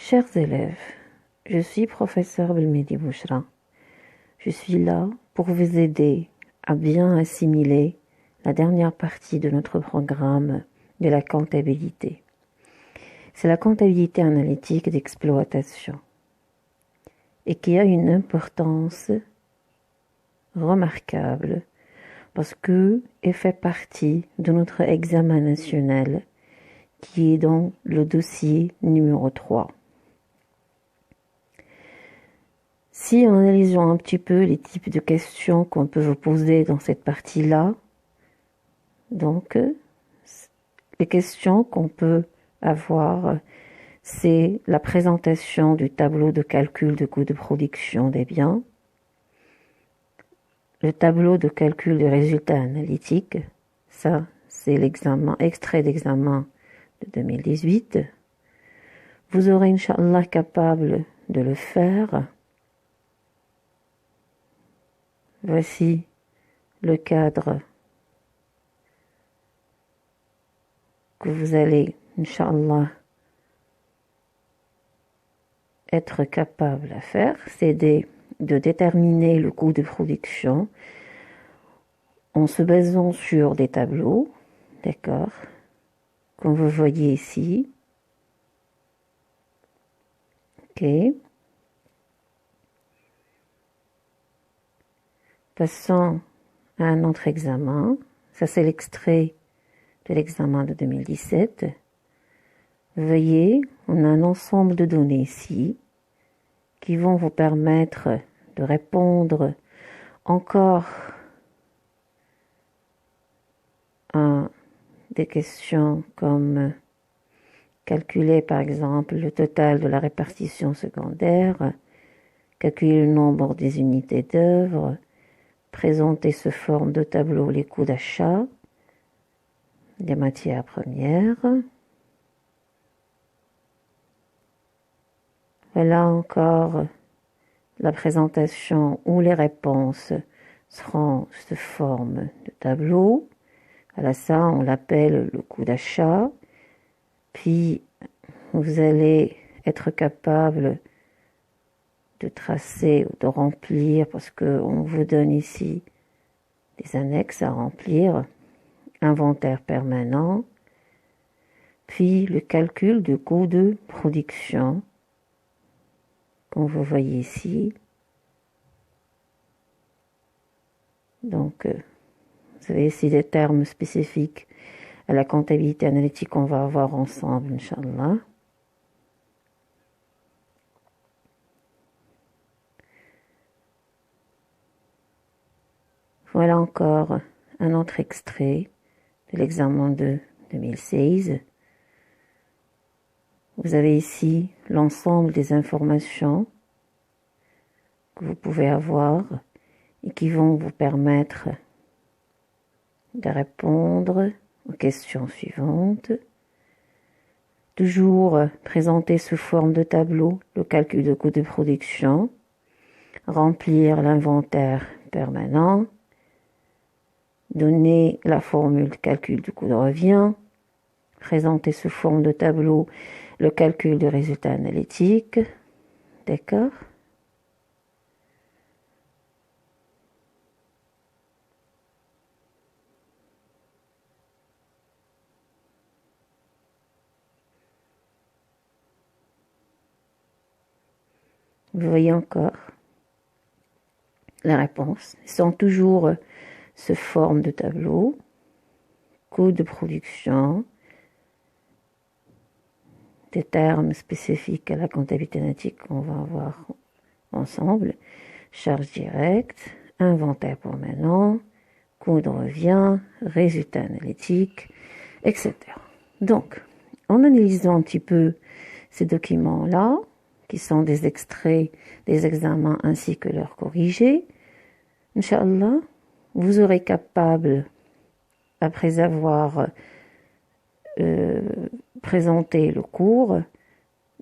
Chers élèves, je suis professeur Belmedi Bouchra. Je suis là pour vous aider à bien assimiler la dernière partie de notre programme de la comptabilité. C'est la comptabilité analytique d'exploitation et qui a une importance remarquable parce que elle fait partie de notre examen national qui est dans le dossier numéro 3. Si en analysant un petit peu les types de questions qu'on peut vous poser dans cette partie-là, donc les questions qu'on peut avoir, c'est la présentation du tableau de calcul de coût de production des biens, le tableau de calcul des résultats analytiques, ça c'est l'examen, extrait d'examen de 2018. Vous aurez Inch'Allah capable de le faire. Voici le cadre que vous allez, Inch'Allah, être capable à faire, c'est de déterminer le coût de production en se basant sur des tableaux, d'accord, comme vous voyez ici. Ok. Passons à un autre examen. Ça, c'est l'extrait de l'examen de 2017. Vous voyez, on a un ensemble de données ici qui vont vous permettre de répondre encore à des questions comme calculer par exemple le total de la répartition secondaire, calculer le nombre des unités d'œuvre, présenter sous forme de tableau les coûts d'achat des matières premières. Voilà encore la présentation où les réponses seront sous forme de tableau. Voilà, ça on l'appelle le coût d'achat. Puis vous allez être capable de tracer ou de remplir, parce qu'on vous donne ici des annexes à remplir, inventaire permanent, puis le calcul du coût de production, comme vous voyez ici. Donc, vous avez ici des termes spécifiques à la comptabilité analytique qu'on va avoir ensemble, Inch'Allah. Voilà encore un autre extrait de l'examen de 2016. Vous avez ici l'ensemble des informations que vous pouvez avoir et qui vont vous permettre de répondre aux questions suivantes. Toujours présenter sous forme de tableau le calcul de coût de production, remplir l'inventaire permanent, donner la formule de calcul du coût de revient, présenter sous forme de tableau le calcul du résultat analytique, d'accord? Vous voyez encore la réponse. Ils sont toujours sous forme de tableau, coût de production, des termes spécifiques à la comptabilité analytique qu'on va avoir ensemble, charge directe, inventaire permanent, coût de revient, résultat analytique, etc. Donc, en analysant un petit peu ces documents-là, qui sont des extraits des examens ainsi que leurs corrigés, Inch'Allah, vous aurez capable, après avoir présenté le cours,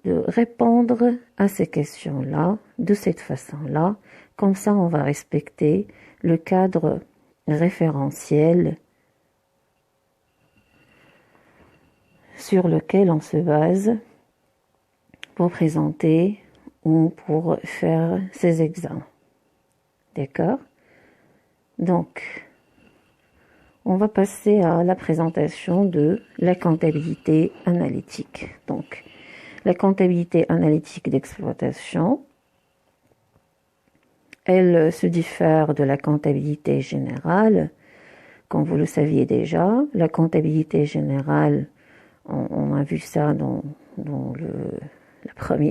de répondre à ces questions-là de cette façon-là. Comme ça, on va respecter le cadre référentiel sur lequel on se base pour présenter ou pour faire ses examens. D'accord? Donc, on va passer à la présentation de la comptabilité analytique. Donc, la comptabilité analytique d'exploitation, elle se diffère de la comptabilité générale. Comme vous le saviez déjà, la comptabilité générale, on a vu ça dans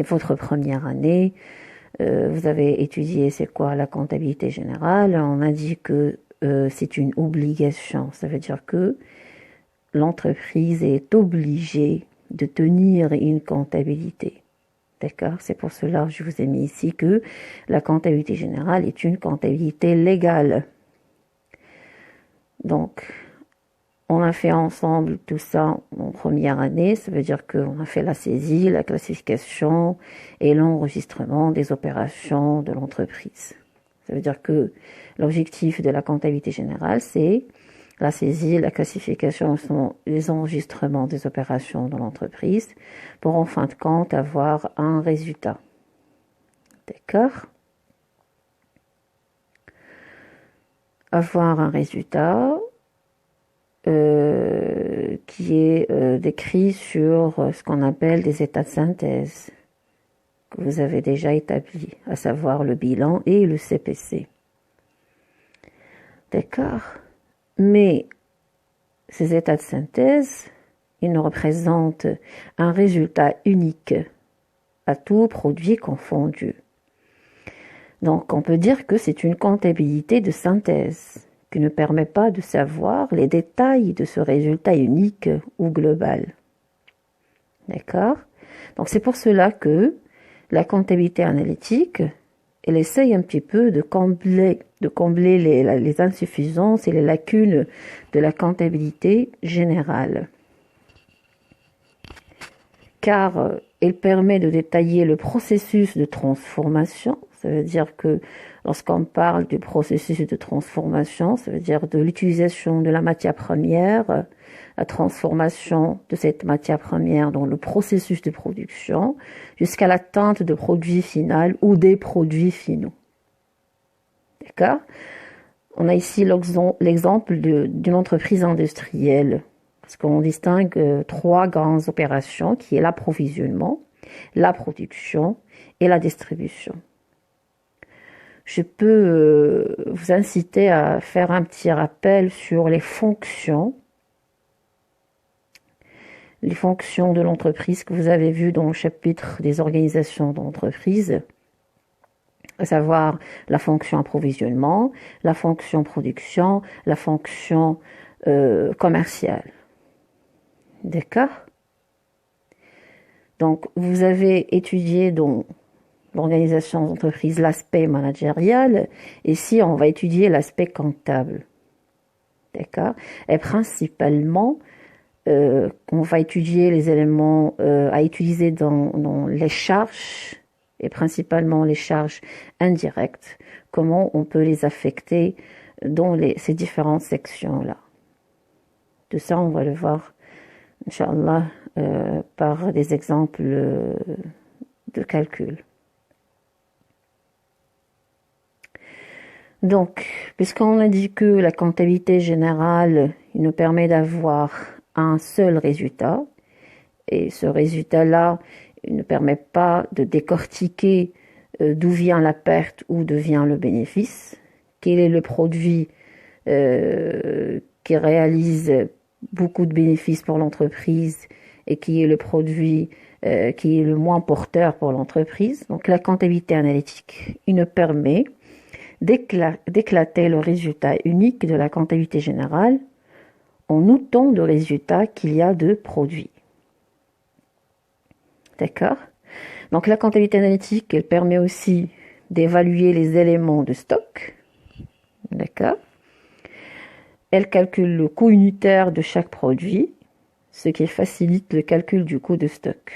votre première année. Vous avez étudié c'est quoi la comptabilité générale. On a dit que c'est une obligation. Ça veut dire que l'entreprise est obligée de tenir une comptabilité. D'accord? C'est pour cela que je vous ai mis ici que la comptabilité générale est une comptabilité légale. Donc, on a fait ensemble tout ça en première année. Ça veut dire qu'on a fait la saisie, la classification et l'enregistrement des opérations de l'entreprise. Ça veut dire que l'objectif de la comptabilité générale, c'est la saisie, la classification, les enregistrements des opérations de l'entreprise pour en fin de compte avoir un résultat. D'accord? Avoir un résultat qui est décrit sur ce qu'on appelle des états de synthèse que vous avez déjà établis, à savoir le bilan et le CPC. D'accord? Mais ces états de synthèse, ils ne représentent un résultat unique à tout produit confondu. Donc, on peut dire que c'est une comptabilité de synthèse qui ne permet pas de savoir les détails de ce résultat unique ou global. D'accord? Donc, c'est pour cela que la comptabilité analytique, elle essaye un petit peu de combler les insuffisances et les lacunes de la comptabilité générale. Car elle permet de détailler le processus de transformation. Ça veut dire que lorsqu'on parle du processus de transformation, ça veut dire de l'utilisation de la matière première, la transformation de cette matière première dans le processus de production, jusqu'à l'atteinte de produits finaux ou des produits finaux. D'accord? On a ici l'exemple d'une entreprise industrielle, parce qu'on distingue trois grandes opérations, qui est l'approvisionnement, la production et la distribution. Je peux vous inciter à faire un petit rappel sur les fonctions de l'entreprise que vous avez vues dans le chapitre des organisations d'entreprise, à savoir la fonction approvisionnement, la fonction production, la fonction commerciale. D'accord? Donc, vous avez étudié dans l'organisation d'entreprise l'aspect managérial. Ici, on va étudier l'aspect comptable. D'accord? Et principalement, on va étudier les éléments à utiliser dans les charges, et principalement les charges indirectes, comment on peut les affecter dans ces différentes sections-là. Tout ça, on va le voir, Inch'Allah, par des exemples de calcul. Donc, puisqu'on a dit que la comptabilité générale, il nous permet d'avoir un seul résultat, et ce résultat-là, il ne permet pas de décortiquer d'où vient la perte ou d'où vient le bénéfice, quel est le produit qui réalise beaucoup de bénéfices pour l'entreprise et qui est le produit qui est le moins porteur pour l'entreprise. Donc la comptabilité analytique, il nous permet d'éclater le résultat unique de la comptabilité générale en autant de résultats qu'il y a de produits. D'accord? Donc la comptabilité analytique, elle permet aussi d'évaluer les éléments de stock. D'accord? Elle calcule le coût unitaire de chaque produit, ce qui facilite le calcul du coût de stock.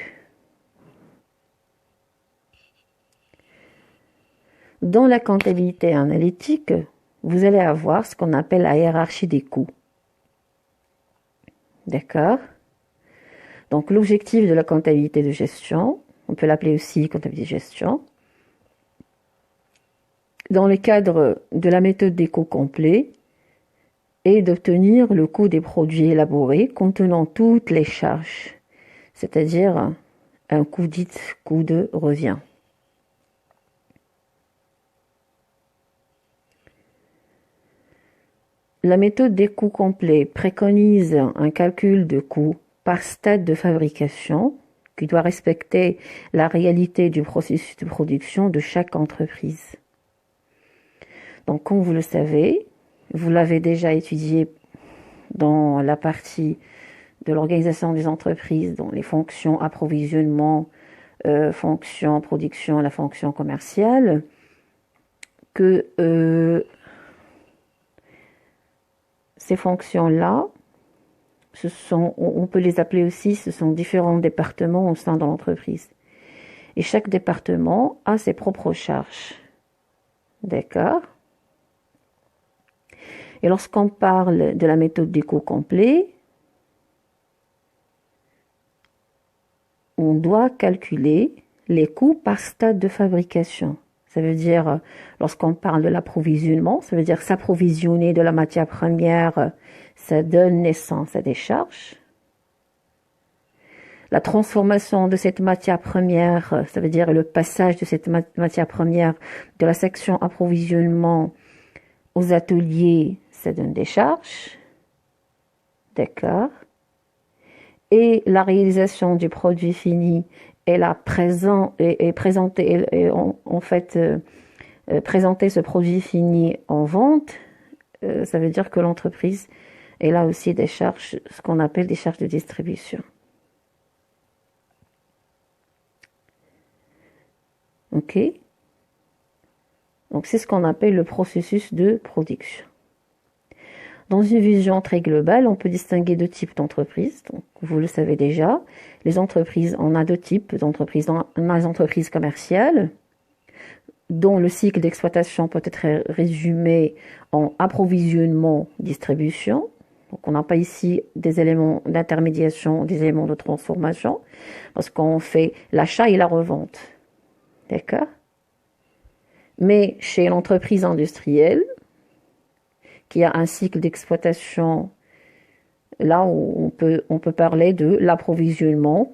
Dans la comptabilité analytique, vous allez avoir ce qu'on appelle la hiérarchie des coûts. D'accord? Donc l'objectif de la comptabilité de gestion, on peut l'appeler aussi comptabilité de gestion. Dans le cadre de la méthode des coûts complets, est d'obtenir le coût des produits élaborés contenant toutes les charges, c'est-à-dire un coût dit coût de revient. La méthode des coûts complets préconise un calcul de coûts par stade de fabrication qui doit respecter la réalité du processus de production de chaque entreprise. Donc, comme vous le savez, vous l'avez déjà étudié dans la partie de l'organisation des entreprises, dans les fonctions approvisionnement, fonction production, la fonction commerciale, que ces fonctions-là, on peut les appeler aussi, ce sont différents départements au sein de l'entreprise. Et chaque département a ses propres charges. D'accord ? Et lorsqu'on parle de la méthode des coûts complets, on doit calculer les coûts par stade de fabrication. Ça veut dire, lorsqu'on parle de l'approvisionnement, ça veut dire s'approvisionner de la matière première, ça donne naissance à des charges. La transformation de cette matière première, ça veut dire le passage de cette matière première de la section approvisionnement aux ateliers, ça donne des charges. D'accord. Et la réalisation du produit fini et présenter ce produit fini en vente, ça veut dire que l'entreprise elle a aussi des charges, ce qu'on appelle des charges de distribution. Ok? Donc c'est ce qu'on appelle le processus de production. Dans une vision très globale, on peut distinguer deux types d'entreprises. Donc, vous le savez déjà, les entreprises, on a deux types d'entreprises. On a les entreprises commerciales, dont le cycle d'exploitation peut être résumé en approvisionnement, distribution. Donc, on n'a pas ici des éléments d'intermédiation, des éléments de transformation, parce qu'on fait l'achat et la revente. D'accord ? Mais chez l'entreprise industrielle, qui a un cycle d'exploitation, là où on peut parler de l'approvisionnement,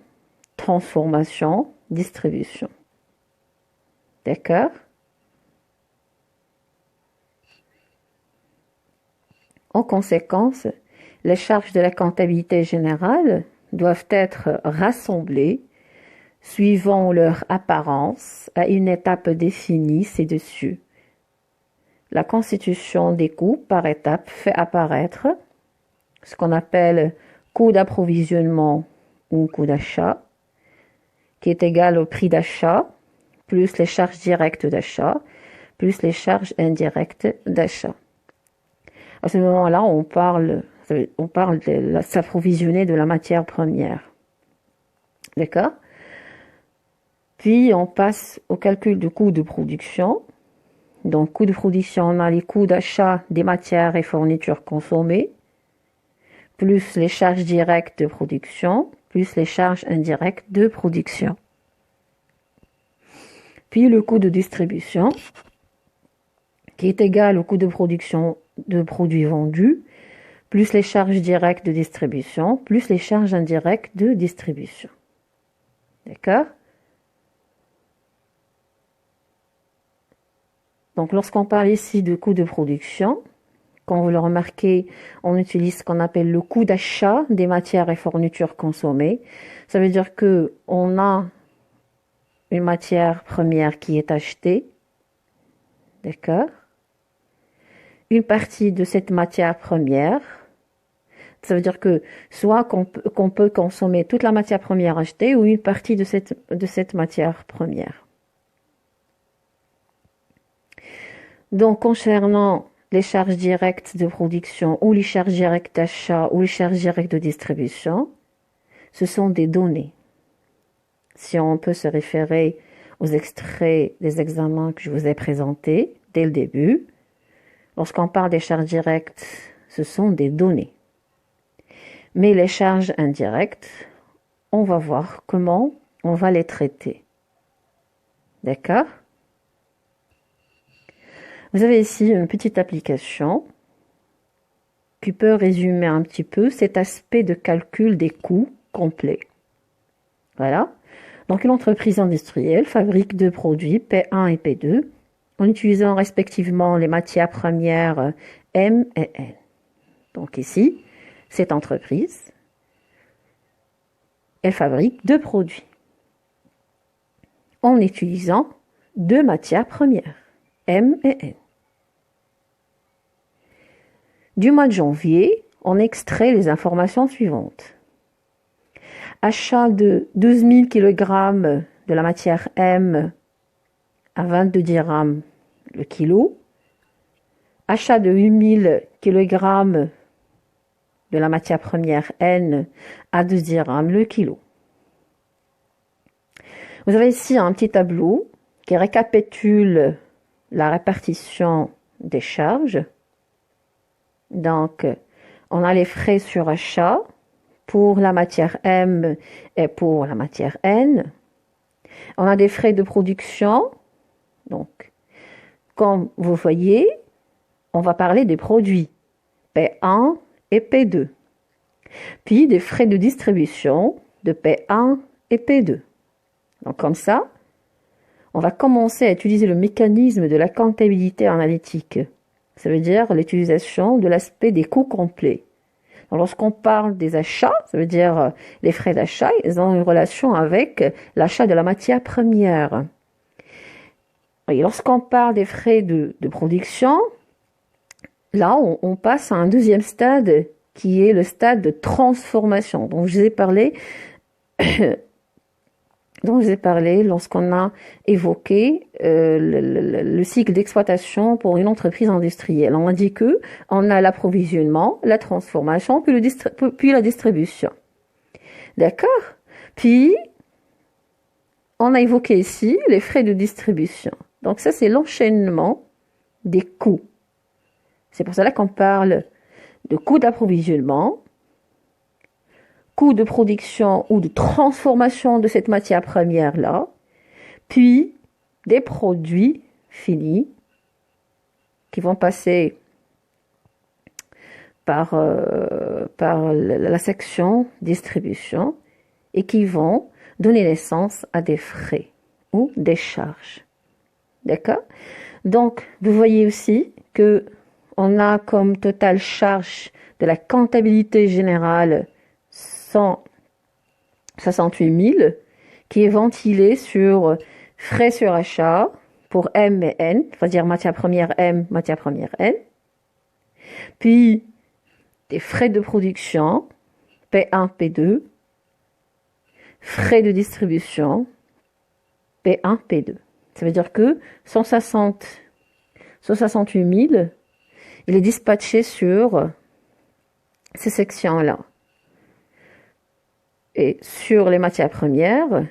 transformation, distribution. D'accord? En conséquence, les charges de la comptabilité générale doivent être rassemblées suivant leur apparence à une étape définie ci-dessus. La constitution des coûts par étape fait apparaître ce qu'on appelle coût d'approvisionnement ou coût d'achat, qui est égal au prix d'achat, plus les charges directes d'achat, plus les charges indirectes d'achat. À ce moment-là, on parle de s'approvisionner de la matière première. D'accord ? Puis, on passe au calcul du coût de production. Donc, coût de production, on a les coûts d'achat des matières et fournitures consommées, plus les charges directes de production, plus les charges indirectes de production. Puis, le coût de distribution, qui est égal au coût de production de produits vendus, plus les charges directes de distribution, plus les charges indirectes de distribution. D'accord ? Donc, lorsqu'on parle ici de coût de production, quand vous le remarquez, on utilise ce qu'on appelle le coût d'achat des matières et fournitures consommées. Ça veut dire que on a une matière première qui est achetée, d'accord? Une partie de cette matière première, ça veut dire que soit qu'on peut consommer toute la matière première achetée ou une partie de cette matière première. Donc, concernant les charges directes de production ou les charges directes d'achat ou les charges directes de distribution, ce sont des données. Si on peut se référer aux extraits des examens que je vous ai présentés dès le début, lorsqu'on parle des charges directes, ce sont des données. Mais les charges indirectes, on va voir comment on va les traiter. D'accord? Vous avez ici une petite application qui peut résumer un petit peu cet aspect de calcul des coûts complets. Voilà. Donc, une entreprise industrielle fabrique deux produits, P1 et P2, en utilisant respectivement les matières premières M et N. Donc ici, cette entreprise, elle fabrique deux produits en utilisant deux matières premières, M et N. Du mois de janvier, on extrait les informations suivantes. Achat de 12 000 kg de la matière M à 22 dirhams le kilo. Achat de 8 000 kg de la matière première N à 2 dirhams le kilo. Vous avez ici un petit tableau qui récapitule la répartition des charges. Donc, on a les frais sur achat pour la matière M et pour la matière N. On a des frais de production. Donc, comme vous voyez, on va parler des produits P1 et P2. Puis des frais de distribution de P1 et P2. Donc comme ça, on va commencer à utiliser le mécanisme de la comptabilité analytique. Ça veut dire l'utilisation de l'aspect des coûts complets. Lorsqu'on parle des achats, ça veut dire les frais d'achat, ils ont une relation avec l'achat de la matière première. Et lorsqu'on parle des frais de production, là, on passe à un deuxième stade qui est le stade de transformation dont je vous ai parlé, lorsqu'on a évoqué le cycle d'exploitation pour une entreprise industrielle. On a dit que on a l'approvisionnement, la transformation, puis la distribution. D'accord? Puis, on a évoqué ici les frais de distribution. Donc ça, c'est l'enchaînement des coûts. C'est pour cela qu'on parle de coûts d'approvisionnement, coûts de production ou de transformation de cette matière première-là, puis des produits finis qui vont passer par la section distribution et qui vont donner naissance à des frais ou des charges. D'accord? Donc, vous voyez aussi que on a comme totale charge de la comptabilité générale 168 000 qui est ventilée sur frais sur achat pour M et N, c'est-à-dire matière première M, matière première N. Puis des frais de production P1, P2, frais de distribution P1, P2. Ça veut dire que 168 000, il est dispatché sur ces sections-là. Et sur les matières premières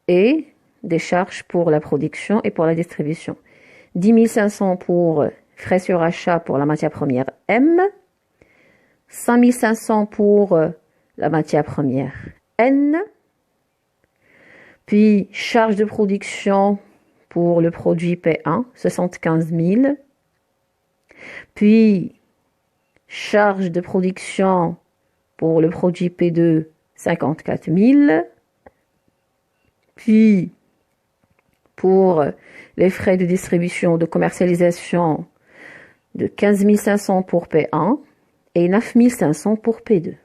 et des charges pour la production et pour la distribution. 10 500 pour frais sur achat pour la matière première M, 5 500 pour la matière première N, puis charge de production pour le produit P1, 75 000, puis charge de production pour le produit P2, 54 000, puis pour les frais de distribution de commercialisation de 15 500 pour P1 et 9 500 pour P2.